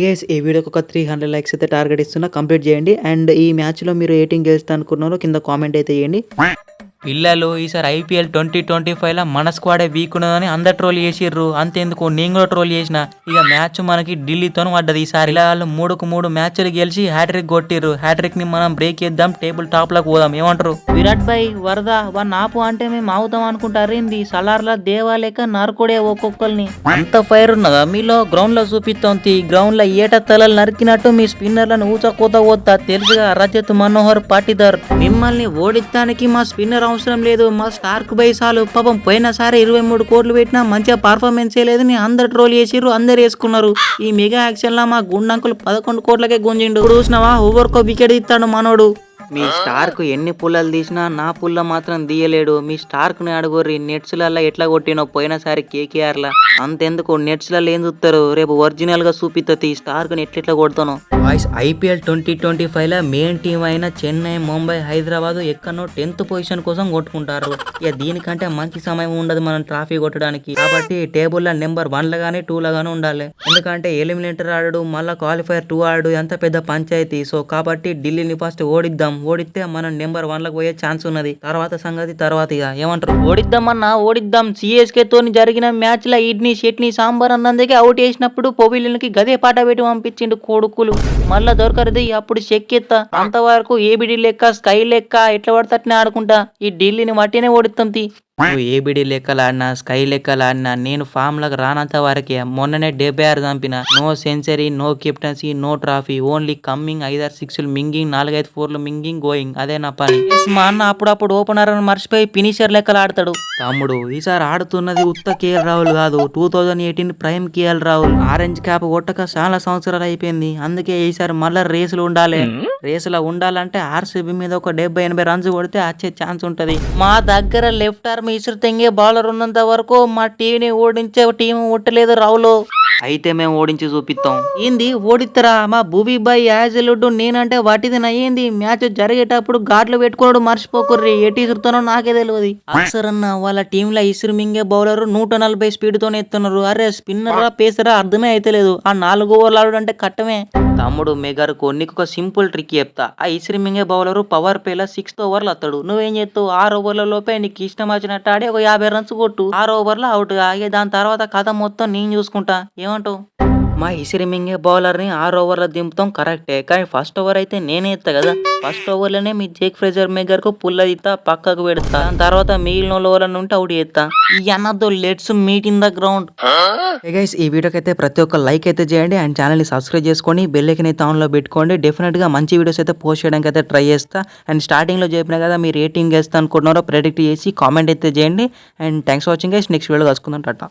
Guys ఈ వీడియోకి ఒక 300 లైక్స్ అయితే టార్గెట్ ఇస్తున్నా, కంప్లీట్ చేయండి. అండ్ ఈ మ్యాచ్లో మీరు ఏ టీం గెలుస్తా అనుకున్నారో కింద కామెంట్ అయితే చేయండి. పిల్లలు ఈసారి IPL 2025లో మన స్క్వాడే వీక్ ఉన్నదని అందరు ట్రోల్ చేసిర్రు. అంతేందుకు నేను కూడా ట్రోల్ చేసిన. ఇక మ్యాచ్ మనకి ఢిల్లీతో పడ్డది. ఈసారి ఇలా వాళ్ళు 3కు 3 మ్యాచ్లు గెలిచి హ్యాట్రిక్ కొట్టిర్రు. హ్యాట్రిక్ ని మనం బ్రేక్ చేద్దాం, టేబుల్ టాప్ లకు పోదాం. ఏమంటారు? విరాట్ భాయ్ వరద వన్ ఆపు అంటే మేము ఆగుతాం అనుకుంటారేంది? సలార్ల దేవాలేక నరకుడే ఒక్కొక్కరిని. అంత ఫైర్ ఉన్నదా మీలో? గ్రౌండ్ లో చూపిస్తోంది. గ్రౌండ్ లో ఏట తలలు నరికినట్టు మీ స్పిన్నర్లను ఊచకోత పోతా తెలుసుగా. రజత్ మనోహర్ పాటిదార్ మిమ్మల్ని ఓడించడానికి మా స్పిన్నర్ అవసరం లేదు, మా స్టార్క్ బై చాలు. పాపం పోయినసారి 23 కోట్లు పెట్టినా మంచిగా పర్ఫార్మెన్స్ చేయలేదని అందరు ట్రోల్ చేసిర్రు, అందరు వేసుకున్నారు. ఈ మెగా యాక్షన్ లా మా గుండంకులు 11 కోట్లకే గుంజిండు. ఇప్పుడు చూసినావా ఓవర్కో వికెట్ ఇస్తాడు మనోడు. మీ స్టార్క్ ఎన్ని పుల్లలు తీసినా నా పుల్ల మాత్రం తీయలేడు. మీ స్టార్క్ ని అడుగుర్రి నెట్స్లల్లా ఎట్లా కొట్టినో పోయినసారి KKRలా. అంతెందుకు నెట్స్లలో ఏం చూస్తారు, రేపు ఒరిజినల్ గా చూపిస్తుంది ఈ స్టార్క్ ని ఎట్లా కొడతాను. బాయ్స్ IPL 2025లో మెయిన్ టీం అయిన చెన్నై, ముంబై, హైదరాబాద్ ఎక్కడో 10th పొజిషన్ కోసం కొట్టుకుంటారు. ఇక దీనికంటే మంచి సమయం ఉండదు మనం ట్రాఫీ కొట్టడానికి. కాబట్టి టేబుల్లో నెంబర్ 1 గానీ 2 గానీ ఉండాలి. ఎందుకంటే ఎలిమినేటర్ ఆడు మళ్ళీ క్వాలిఫైర్ 2 ఆడు ఎంత పెద్ద పంచాయతీ. సో కాబట్టి ఢిల్లీని ఫస్ట్ ఓడిద్దాం. ఓడిస్తే మనం నెంబర్ 1లకు పోయే ఛాన్స్ ఉన్నది. తర్వాత సంగతి తర్వాత. ఇక ఏమంటారు? ఓడిద్దామన్నా ఓడిద్దాం. CSK తోని జరిగిన మ్యాచ్ లో ఇడ్లీ చట్నీ సాంబార్ అన్నందుకే అవుట్ వేసినప్పుడు పొవిలియన్కి గదే పాట పెట్టి పంపించిండు కొడుకులు. మళ్ళా దొరకరిది అప్పుడు చెక్ ఎత్తా. అంతవరకు ABD లెక్క స్కై లెక్క ఎట్లా పడతట్నే ఆడుకుంటా ఈ ఢిల్లీని మట్టినే ఓడిస్తాం. నువ్వు ABD లెక్కలాడినా స్కై లెక్కలాడినా నేను ఫామ్ లకు రానంత వరకే. మొన్ననే 76 చంపిన. No century, no captaincy, no trophy, only coming 5-6 సిక్స్లు మింగింగ్, 4-5 4లు మింగింగ్, గోయింగ్. అదే నా పని. మా అన్న అప్పుడప్పుడు ఓపెనర్ మర్చిపోయి ఫినిషర్ లెక్కలు ఆడతాడు. తమ్ముడు ఈసారి ఆడుతున్నది ఉత్త KL రాహుల్ కాదు, 2018 prime KL Rahul. Orange cap కొట్టక చాలా సంవత్సరాలు అయిపోయింది. అందుకే ఈసారి మళ్ళీ రేసులు ఉండాలి. రేసులో ఉండాలంటే RCB మీద ఒక 70-80 రన్స్ కొడితే వచ్చే ఛాన్స్ ఉంటది. మా దగ్గర లెఫ్ట్ ఆర్మ్ ఇసురు తెంగే బౌలర్ ఉన్నంత వరకు మా టీంని ఓడించే టీం ఒట్టలేదు రావులో. అయితే మేము ఓడించి చూపిస్తాం. ఏంది ఓడిత్తరా? మా భూవి బాయ్ యాజలుడ్డు నేనంటే వాటిది నయ్యింది. మ్యాచ్ జరిగేటప్పుడు గాడ్లు పెట్టుకోడు మర్చిపోకుర్రి. ఎటు ఇసురుతానో నాకే తెలియదు. అక్సర్ అన్న వాళ్ళ టీంలో ఇసురు మింగే బౌలర్ 140 స్పీడ్తోనే ఎత్తున్నారు. అరే స్పిన్నరా పేసరా అర్థమే అయితలేదు. ఆ 4 ఓవర్లు ఆడు అంటే కట్టమే. తమ్ముడు మెగర్కు నీకు ఒక సింపుల్ ట్రిక్ చెప్తా. ఆ ఇసిరి మింగే బౌలరు పవర్ ప్లేలో 6th ఓవర్లు వస్తాడు. నువ్వేం చేస్తావు? 6 ఓవర్ల లోపే నీకు ఇష్టం వచ్చినట్టు ఆడి ఒక 50 రన్స్ కొట్టు. 6 ఓవర్లో అవుట్ గా. దాని తర్వాత కథ మొత్తం నేను చూసుకుంటా. ఏమంటావు? మా ఇసిరి మింగే బౌలర్ని 6 ఓవర్లో దింపుతాం కరెక్టే, కానీ ఫస్ట్ ఓవర్ అయితే నేనే ఎత్తా కదా. ఫస్ట్ ఓవర్లోనే మీ జేక్ ఫ్రేజర్ మేకర్కు పుల్ల ఇస్తా, పక్కకు పెడతా. దాని తర్వాత మిగిలిన ఓవర్లను ఉంటే అవుట్ చేస్తా. ఈ అన్నదో let's meet in the ground. Guys ఈ వీడియోకి అయితే ప్రతి ఒక్క లైక్ అయితే చేయండి అండ్ ఛానల్ని సబ్స్క్రైబ్ చేసుకొని బెల్ ఐకాన్ అయితే ఆన్లో పెట్టుకోండి. డెఫినెట్గా మంచి వీడియోస్ అయితే పోస్ట్ చేయడానికి అయితే ట్రై చేస్తా. అండ్ స్టార్టింగ్లో చెప్పినా కదా మీరు ఏ టీం గెలుస్తా అనుకుంటున్నారో ప్రెడిక్ట్ చేసి కామెంట్ అయితే చేయండి. And thanks for watching guys. Next video కలుసుకుందాం. టాటా.